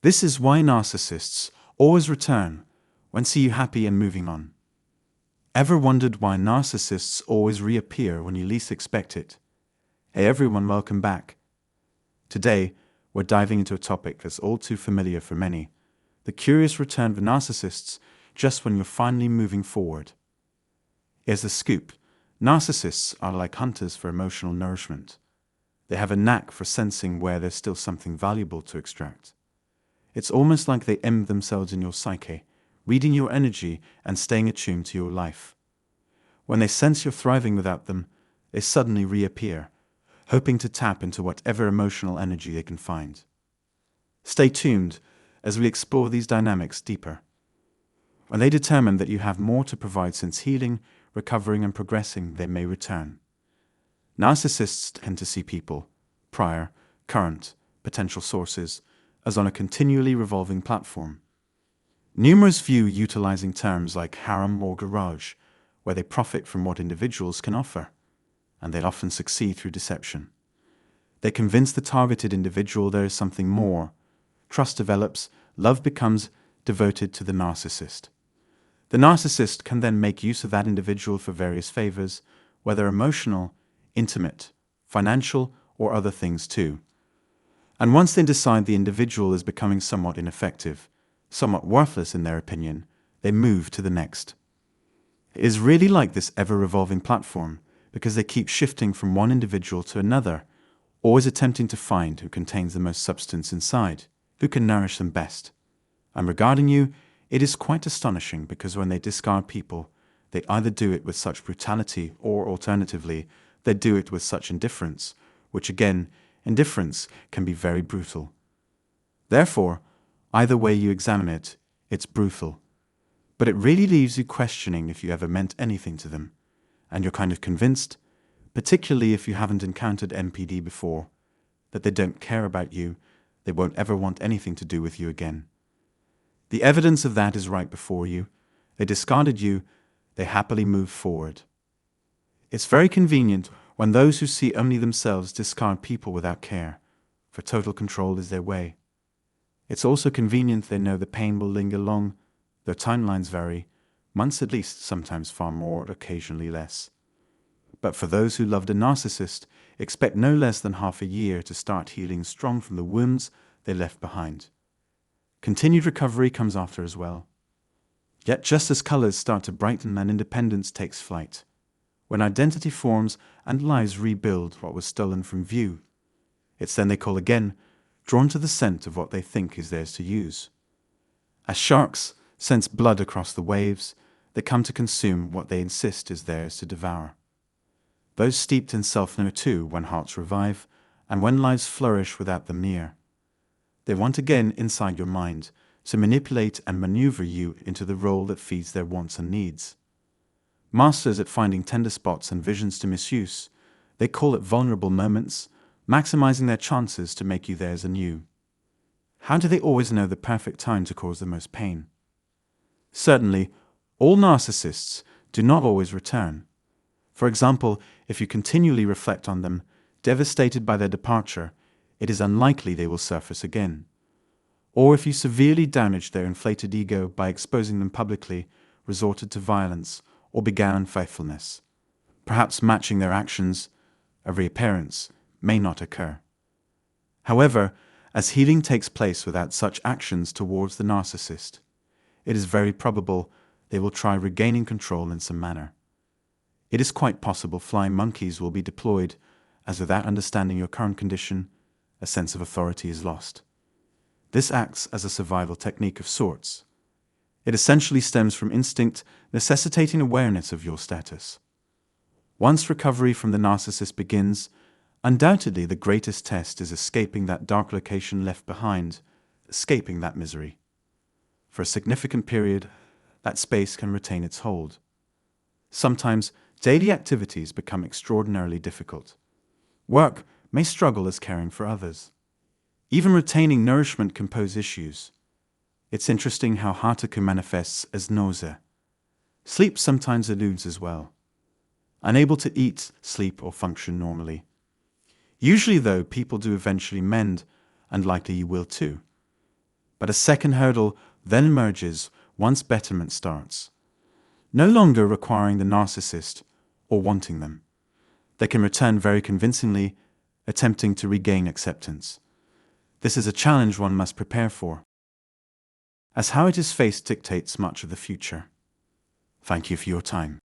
This is why narcissists always return when see you happy and moving on. Ever wondered why narcissists always reappear when you least expect it? Hey everyone, welcome back. Today, we're diving into a topic that's all too familiar for many: the curious return of narcissists just when you're finally moving forward. Here's the scoop. Narcissists are like hunters for emotional nourishment. They have a knack for sensing where there's still something valuable to extract. It's almost like they embed themselves in your psyche, reading your energy and staying attuned to your life. When they sense you're thriving without them, they suddenly reappear, hoping to tap into whatever emotional energy they can find. Stay tuned as we explore these dynamics deeper. When they determine that you have more to provide since healing, recovering, and progressing, they may return. Narcissists tend to see people, prior, current, potential sources, as on a continually revolving platform. Numerous view utilizing terms like harem or garage, where they profit from what individuals can offer, and they often succeed through deception. They convince the targeted individual there is something more. Trust develops, love becomes devoted to the narcissist. The narcissist can then make use of that individual for various favors, whether emotional, intimate, financial, or other things too. And once they decide the individual is becoming somewhat ineffective, somewhat worthless in their opinion, they move to the next. It is really like this ever-revolving platform because they keep shifting from one individual to another, always attempting to find who contains the most substance inside, who can nourish them best. And regarding you, it is quite astonishing because when they discard people, they either do it with such brutality or, alternatively, they do it with such indifference, which again, indifference can be very brutal. Therefore, either way you examine it, it's brutal. But it really leaves you questioning if you ever meant anything to them, and you're kind of convinced, particularly if you haven't encountered NPD before, that they don't care about you, they won't ever want anything to do with you again. The evidence of that is right before you. They discarded you, they happily move forward. It's very convenient when those who see only themselves discard people without care, for total control is their way. It's also convenient they know the pain will linger long, though timelines vary, months at least, sometimes far more, occasionally less. But for those who loved a narcissist, expect no less than half a year to start healing strong from the wounds they left behind. Continued recovery comes after as well. Yet just as colors start to brighten and independence takes flight, when identity forms and lives rebuild what was stolen from view, it's then they call again, drawn to the scent of what they think is theirs to use. As sharks sense blood across the waves, they come to consume what they insist is theirs to devour. Those steeped in self know too when hearts revive, and when lives flourish without them near. They want again inside your mind to manipulate and maneuver you into the role that feeds their wants and needs. Masters at finding tender spots and visions to misuse, they call it vulnerable moments, maximizing their chances to make you theirs anew. How do they always know the perfect time to cause the most pain? Certainly, all narcissists do not always return. For example, if you continually reflect on them, devastated by their departure, it is unlikely they will surface again. Or if you severely damaged their inflated ego by exposing them publicly, resorted to violence, or began unfaithfulness, perhaps matching their actions, a reappearance may not occur. However, as healing takes place without such actions towards the narcissist, it is very probable they will try regaining control in some manner. It is quite possible flying monkeys will be deployed, as without understanding your current condition, a sense of authority is lost. This acts as a survival technique of sorts. It essentially stems from instinct, necessitating awareness of your status. Once recovery from the narcissist begins, undoubtedly the greatest test is escaping that dark location left behind, escaping that misery. For a significant period, that space can retain its hold. Sometimes daily activities become extraordinarily difficult. Work may struggle as caring for others. Even retaining nourishment can pose issues. It's interesting how hataku manifests as nausea. Sleep sometimes eludes as well. Unable to eat, sleep, or function normally. Usually, though, people do eventually mend, and likely you will too. But a second hurdle then emerges once betterment starts, no longer requiring the narcissist or wanting them. They can return very convincingly, attempting to regain acceptance. This is a challenge one must prepare for, as how it is faced dictates much of the future. Thank you for your time.